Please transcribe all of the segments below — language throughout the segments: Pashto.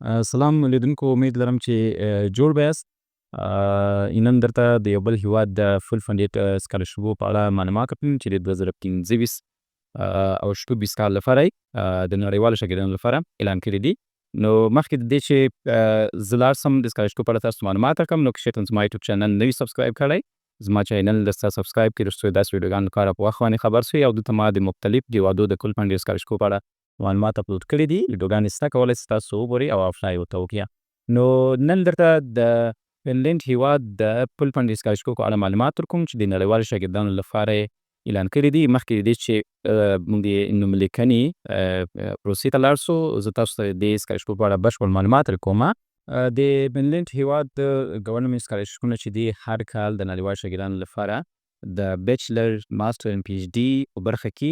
سلام لیدونکو، امید لرم چې جوړ به یاست. نن درته د یو بل هیواد د فل فنډډ سکالرشپو په اړه معلومات راکوم چې د 2025 او شپږ کال لپاره د نړیوالو شاګردانو لپاره اعلان کړي دي. نو مخکې د دې چې زه لاړ سم د سکالرشپو په اړه تاسو معلومات راکړم، نو که چېرته زما یوټیوب چینل نه وي سبسکرایب کړی، زما چینل درته سبسکرایب کړئ ترڅو داسې ویډیوګانو لپاره په وخت باندې خبر سئ. او دلته ما د مختلف هیوادو د فل فنډډ سکالرشپو په اړه معلومات اپلوډ کړي دي. ویډیوګانې شته، کولی شئ تاسو وګورئ او اپلای ورته وکړئ. نو نن درته د فنلنډ هیواد د فل فنډډ سکالرشپو په اړه معلومات ورکوم چې د نړیوالو شاګردانو لپاره یې اعلان کړي دي. مخکې د دې چې موږ د نوملیکنې پروسې ته لاړ سو، زه تاسو ته د سکالرشپو په اړه بشپړ معلومات درکوم. د فنلنډ هیواد ګورنمنټ سکالرشپونه چې دي هر کال د نړیوالو شاګردانو لپاره د بیچلر، ماسټر ان پی ایچ ډي په برخه کې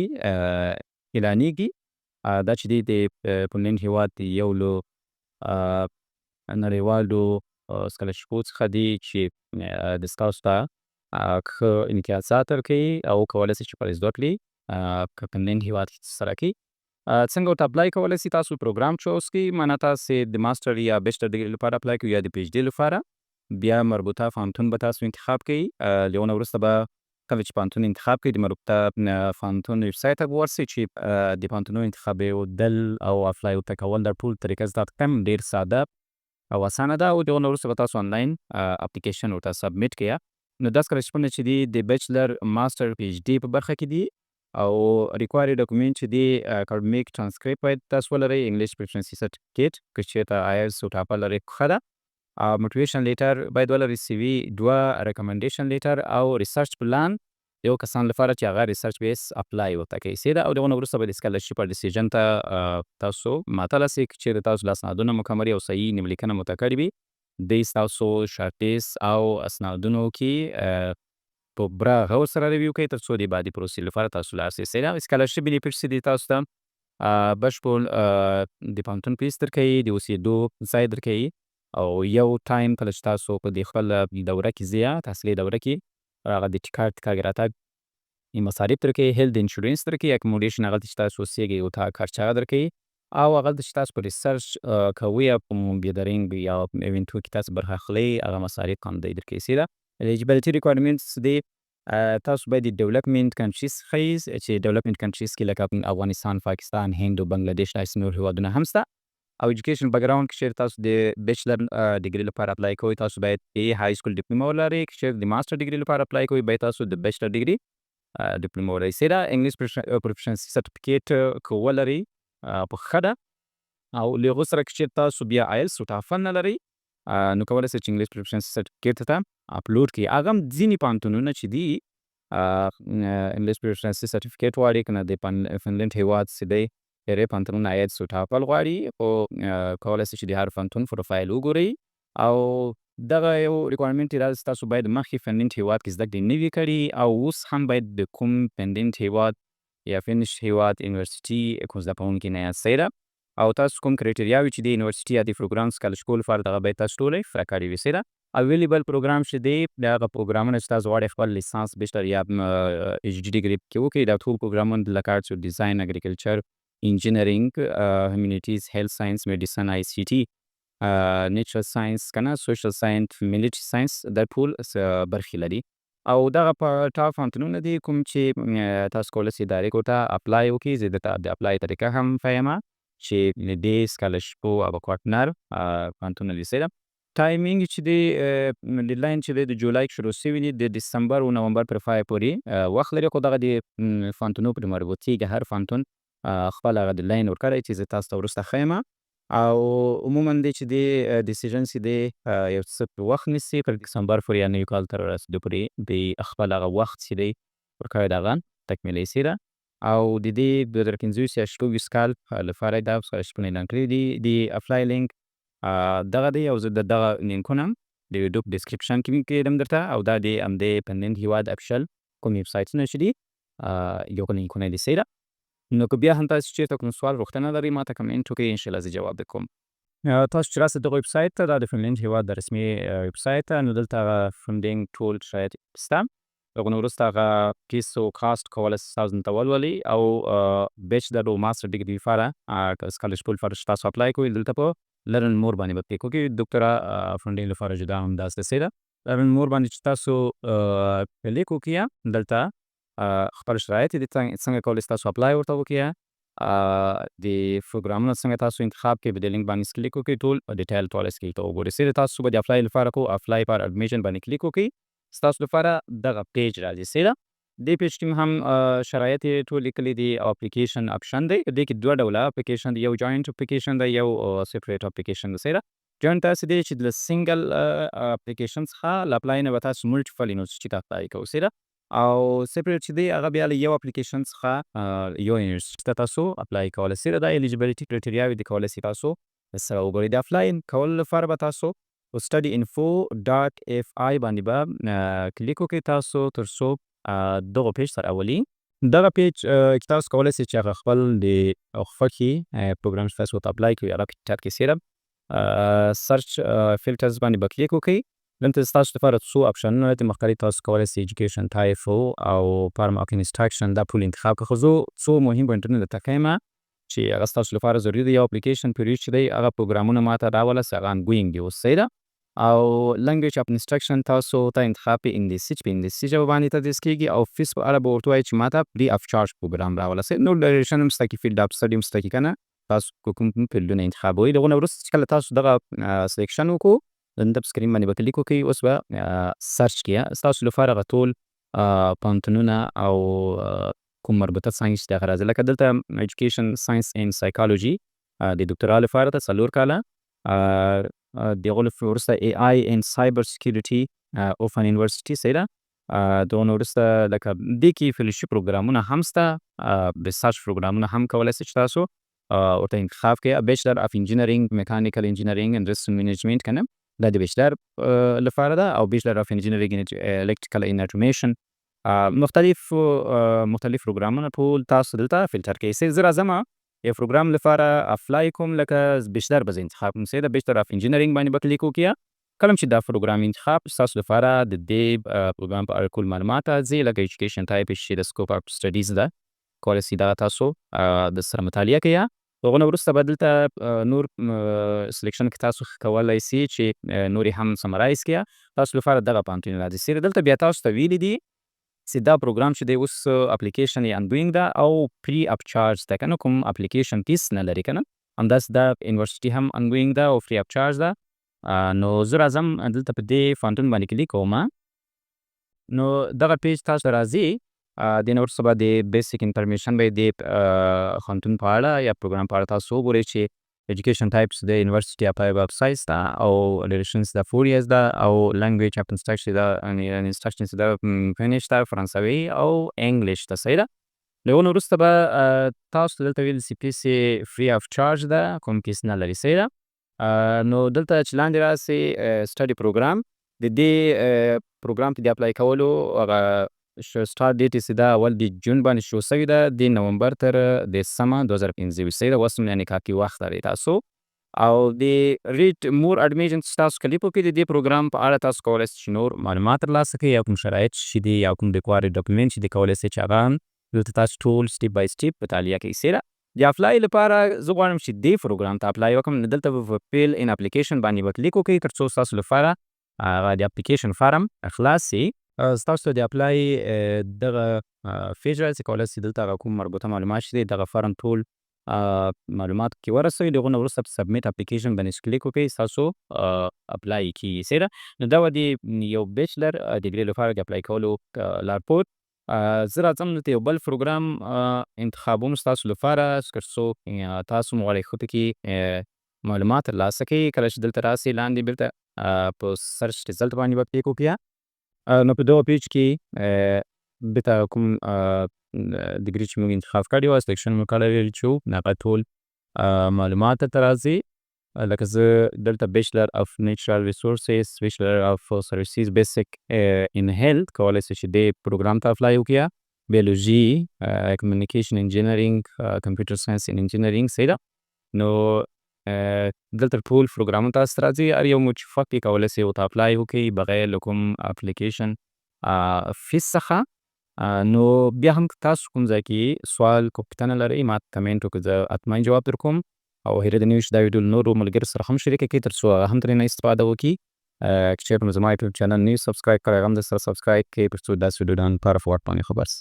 اعلانیږي. دا چې دی د فنلنډ هیواد یو له نړیوالو سکالرشپو څخه دی چې د ستاسو ته ښه امتیازات ورکوي او کولی شئ چې پرې زده کړئ که فنلنډ هیواد کې ترسره کړي. څنګه ورته اپلای کولی شئ؟ تاسو پروګرام چوز کړئ، معنا تاسې د ماسټر یا بیچلر ډګري لپاره اپلای کوئ یا د پی ایچ ډي لپاره. بیا مربوطه پوهنتون به تاسو انتخاب کړئ. له هغه نه وروسته به کله چې پوهنتون انتخاب کړئ، د مربوطه پوهنتون ویبسایټ ته به ورسئ چې د پوهنتونونو انتخابېدل او اپلای ورته کول دا ټول طریقه زده کړم. ډېر ساده او اسانه ده. او د هغه نه وروسته به تاسو آنلاین اپلیکیشن ورته سبمیټ کړئ. نو دا سکالرشپونه چې دي د بیچلر، ماسټر، پی ایچ ډي په برخه کې دي. او ریکوایر ډاکومنټ چې دی اکاډمیک ټرانسکریپټ باید تاسو ولرئ، انګلیش پروفیشنسي سرټیفیکیټ که چېرته IELTS او ټافل لرئ ښه ده. موټیویشن لیټر باید ولرئ، سی وي، 2 ریکمنډیشن لیټر او ریسرچ پلان یو کسان لپاره چې هغه ریسرچ بیس اپلای ورته کوي سي ده. او د هغه نه وروسته به د سکالرشپ ډیسیژن ته تاسو ماتله سئ. که چېرې تاسو اسنادونه مکمل او صحیح نوملیکنه مو ورته کړې وي، دی ستاسو شارټ لیست او اسنادونو کې په بره غور سره ریویو کوي تر څو د بعدي پروسې لپاره تاسو لاړ سئ. سي ده. سکالرشپ بینیفټس دي تاسو ته بشپړ د پوهنتون فیس درکوي، د اوسېدو ځای درکوي، او یو ټایم کله چې تاسو په دې خپله دوره کې ځئ، تحصیلي دوره کې، هغه د ټکټ راتګ مصارف درکوي، هیلث انشورنس درکوي، اکوموډیشن هغه چې تاسو اوسېږئ ورته خرچه هغه درکوي، او هغه چې تاسو په ریسرچ کوئ یا په بیدرینګ یا ایونټو کې تاسو برخه اخلئ، هغه مصارف هم دی درکوي. سي ده. الیجیبلټي ریکوایرمنټس دی تاسو باید د ډیولپمنټ کنټریز څخه یئ چې ډیولپمنټ کنټریز کې لکه افغانستان، پاکستان، هند او بنګلادیش داسې نور هیوادونه هم شته. او ایجوکیشن بیکګراوند کې چېرې تاسو د بیچلر ډګري لپاره اپلای کوئ، تاسو باید های سکول ډیپلوما ولرئ. که چېرې د ماسټر ډګري لپاره اپلای کوئ، باید تاسو د بیچلر ډګري ډیپلوما ولرئ. سي ده. انګلیش پروفیشنسي سرټیفیکیټ که ولرئ په ښه ده. او له هغو سره که چېرې تاسو بیا IELTS او ټافل نه لرئ، نو کولی شئ چې انګلیش پروفیشنسي سرټیفیکیټ ته اپلوډ کړئ. هغه هم ځینې پوهنتونونه چې دي انګلیش پروفیشنسي سرټیفیکیټ غواړي، که نه د فنلنډ هیواد چې دی ډېری پوهنتونونه IELTS او ټافل غواړي. خو کولی شئ چې د هر پوهنتون پروفایل وګورئ. او دغه یو ریکوایرمنټ دی دا چې تاسو باید مخکې فنلنډ هیواد کې زده کړې نه وي کړي، او اوس هم باید د کوم فنلنډ هیواد یا فینش هیواد یونیورسټي کوم زده کوونکي نه یاست. صحیح ده. او تاسو کوم کرایټریاوې چې د یونیورسټي یا د پروګرام سکالرشپو لپاره دغه باید تاسو ټولې پوره کړې وي. صحیح ده. اویلیبل پروګرام چې دی د هغه پروګرامونه چې تاسو غواړئ خپل لیسانس، بیچلر یا PhD ډګري کې وکړئ، دا ټول پروګرامونه لکه آرټس، ډیزاین، اګریکلچر، انجینرینګ، هیومینیټیز، هیلث ساینس، میډیسن، ICT، نیچرل ساینس، که نه سوشل ساینس، میلیټري ساینس، دا ټول برخې لري. او دغه په ټاپ پوهنتونونه دي کوم چې تاسو کولی شئ ډایرکټ ورته اپلای وکړئ. زه درته د اپلای طریقه هم ښیم چې د دې سکالرشپو او کوارټنر پوهنتونونه دي. صحیح ده. ټایمینګ چې دی ډیډلاین چې دی د جولای کې شروع سوي دي، د ډسمبر او نومبر پر 5 پورې وخت لري. خو دغه د پوهنتونونو پورې مربوطېږي، هر پوهنتون خپل هغه ډیډلاین ورکړی چې زه تاسو ته وروسته ښیم. او عموما دی چې دی ډیسیژن چې دی یو څه وخت نیسي، تر ډسمبر پورې یا نوي کال تر رسېدو پورې د خپل هغه وخت چې دی ورکړی د هغه تکمیلوي. سي ده. او د دې 2025 یا 26 کال لپاره دا سکالرشپونه اعلان کړي دي. د اپلای لینک دغه دی، او زه د دغه لینکونه د ویډیو په ډسکرپشن کې کېږدم درته، او دا د همدې فنلنډ هیواد افیشل کوم ویبسایټونه چې دي یو لینکونه دي. صحیح ده. نو که بیا هم تاسو چېرته کوم سوال غوښتنه لرئ، ما ته کمنټ وکړئ، انشاءالله زه جواب درکوم. تاسو چې راست دغه ویبسایټ ته، دا د فنلنډ هیواد د رسمي ویبسایټ ته، نو دلته هغه فنډینګ ټول شرایط شته. هغه نه وروسته هغه فیس او کاسټ کولی شئ تاسو دلته ولولئ. او بیچلر او ماسټر ډګري لپاره سکالرشپو لپاره چې تاسو اپلای کوئ، دلته په لرن مور باندې به کلیک وکړئ. ډاکټرا فنډینګ لپاره جدا هم داسې ده. لرن مور باندې چې تاسو کلیک وکړئ دلته خپل شرایط دي څنګه کولی شئ تاسو اپلای ورته وکړئ. د پروګرامونه څنګه تاسو انتخاب کړئ په دې لینک باندې کلیک وکړئ ټول ډیټیل ټول اسکیل ته وګورئ. سره تاسو به د اپلای لپاره کو اپلای فار اډمیشن باندې کلیک وکړئ. ستاسو لپاره دغه پیج راځي. سره دې پیج کې هم شرایط یې ټول لیکلي دي او اپلیکیشن اپشن دی. دې کې دوه ډوله اپلیکیشن دی، یو جوینټ اپلیکیشن دی، یو سپریټ اپلیکیشن دی. سره جوینټ داسې دی چې د سنګل اپلیکیشن څخه له اپلای نه به تاسو ملټیپل یونیورسټي ته اپلای کوئ. سره او سپریټ چې دی هغه بیا له یو اپلیکیشن څخه یو یونیورسټي ته تاسو اپلای کولی. سره دا الیجیبلیټي کرایټیریاوې دي کولی شئ تاسو سره وګورئ. د اپلای کولو لپاره به تاسو studyinfo.fi باندې به کلیک وکړئ تاسو تر څو دغه پیج سره اولي. دغه پیج کې تاسو کولی شئ چې هغه خپل د خوښې پروګرام چې تاسو ورته اپلای کوئ هغه په چټ کې سره سرچ فلټرز باندې به کلیک وکړئ. دلته ستاسو لپاره څو اپشنونه دي. مخکې تاسو کولی شئ ایجوکیشن ټایپ او فارم اف انسټرکشن دا ټول انتخاب کړئ. خو زه څو مهم پوینټونه درته ښیم چې هغه ستاسو لپاره ضروري دی. یو اپلیکیشن پیریډ چې دی هغه پروګرامونه ماته راولسه هغه انګوینګ دي اوس. سره او لنګویج اف انسټرکشن تاسو ته انتخاب په انګلیسي چې په انګلیسي ژبه باندې تدریس کیږي او فیس په اړه به ورته وایي چې ماته فري اف چارج پروګرام راولسه. نو ډایریکشن هم شته کې فیلډ اف سټډي هم شته کې که نه تاسو کوم فیلډونه انتخابوئ. دغه نه وروسته چې کله تاسو دغه سلیکشن وکړو دلته په سکرین باندې به کلیک وکړئ. اوس به سرچ کړئ ستاسو لپاره هغه ټول پوهنتونونه او کوم مربوطه ساینس چې هغه راځي. لکه دلته ایجوکیشن ساینس اینډ سایکالوجي د ډاکټرا لپاره ده 4 کاله. د هغو وروسته ای آی اینډ سایبر سکیورټي اوپن یونیورسټي. سره دغه نه وروسته لکه دې کې فیلوشپ پروګرامونه هم شته، ریسرچ پروګرامونه هم کولی شئ چې تاسو ورته انتخاب کړئ. بیچلر اف انجینرینګ میکانیکل انجینرینګ اینډ ریسک منیجمنټ که نه دا د بیچلر لپاره ده او بیچلر اف انجینرینګ الکتریکل ان اټومیشن مختلف پروګرامونه ټول تاسو دلته فلټر کړئ. زه راځم یو پروګرام لپاره اپلای کوم لکه بیچلر به زه انتخاب کوم. د بیچلر اف انجینرینګ باندې به کلیک وکړئ. کله چې دا پروګرام انتخاب ستاسو لپاره د دې پروګرام په اړه ټول معلومات راځي لکه ایجوکیشن ټایپ چې د سکوپ اف سټډیز ده کولی شئ دغه تاسو د سره مطالعه کړئ. هغه نه وروسته به دلته نور سلیکشن کې تاسو کولی شئ چې نور یې هم سمرایز کړئ. تاسو لپاره دغه پوهنتون راځي. سره دلته بیا تاسو ته ویلي دي چې دا پروګرام چې دی اوس اپلیکیشن یې انګوینګ ده او فري اف چارج ده که نه کوم اپلیکیشن فیس نه لري که نه همداسې دا یونیورسټي هم انګوینګ ده او فري اف چارج ده. نو زه راځم دلته په دې پوهنتون باندې کلیک کوم. نو دغه پیج تاسو ته راځي. دې نه وروسته به د بیسیک انفارمیشن به د پوهنتون په اړه یا پروګرام په اړه تاسو وګورئ چې ایجوکیشن ټایپس د یونیورسټي اپ ویب سایټ ده او ډیوریشنز د 4 ایرز ده او لنګویج اف انسټرکشن ده انسټرکشنز ده فینیش ده فرانسوي او انګلیش ده. سره له هغه نه وروسته به تاسو دلته ویل چې فیس یې فري اف چارج ده کوم فیس نه لري. سره نو دلته چې لاندې راسي سټډي پروګرام د دې پروګرام ته د اپلای کولو هغه سټارټ ډیټ یې چې دا اول د جون باندې شروع شوی ده د نومبر تر دسمبر 2025. سره اوس هم یعنې کافي وخت لري تاسو او د ریډ مور اډمیشن چې تاسو کلیک وکړئ د دې پروګرام په اړه تاسو کولی شئ چې نور معلومات ترلاسه کړئ یا کوم شرایط چې دي یا کوم ریکوایرډ ډاکومنټ چې دي کولی شئ چې هغه هم دلته تاسو ټول سټیپ بای سټیپ مطالعه کړئ. سره د اپلای لپاره زه غواړم چې دې پروګرام ته اپلای وکړم. دلته به فیل ان اپلیکیشن باندې به کلیک وکړئ تر څو ستاسو لپاره هغه د اپلیکیشن فارم خلاص شي. ستاسو ته د اپلای دغه پیج راځي کولی شئ دلته هغه کوم مربوطه معلومات چې دي دغه فارم ټول معلومات کې ورسوئ. د هغو نه وروسته په سبمیټ اپلیکیشن باندې کلیک وکړئ ستاسو اپلای کیږي. سره نو دا به د یو بیچلر ډیګري لپاره د اپلای کولو لارښود. زه راځم دلته یو بل پروګرام انتخابوم ستاسو لپاره تر څو تاسو هم غواړئ ښه پکې معلومات ترلاسه کړئ. کله چې دلته راسئ لاندې بیرته په سرچ ریزلټ باندې به کلیک وکړئ. نو په دغه پیج کې بیرته کوم ډیګري چې موږ انتخاب کړی وو سلیکشن مو کړی چې وو هغه ټول معلومات درته راځي. لکه زه دلته بیچلر اف نیچرل ریسورسز بیچلر اف سروسز بیسیک ان هیلث کولی شئ چې دې پروګرام ته اپلای وکړئ. بیولوژي کمیونیکیشن انجینرینګ کمپیوټر ساینس ان انجینرینګ. سره نو دلته ټول پروګرامونه تاسو ته راځي. هر یو مو چې خوښ وي کولی شئ ورته اپلای وکړئ بغیر له کوم اپلیکیشن فیس څخه. نو بیا هم که تاسو کوم ځای کې سوال پوښتنه لرئ ما ته کمنټ وکړئ زه حتما جواب در کوم. او هیله د نوي چې دا ویډیو له نورو ملګرو سره هم شریکه کړئ تر څو هغه هم ترېنه استفاده وکړي. که چېرته مو زما یوټیوب چینل نه وي سبسکرایب کړی هغه هم درسره سبسکرایب کړئ تر څو داسې ویډیوګانو په هر وخت باندې خبر سئ.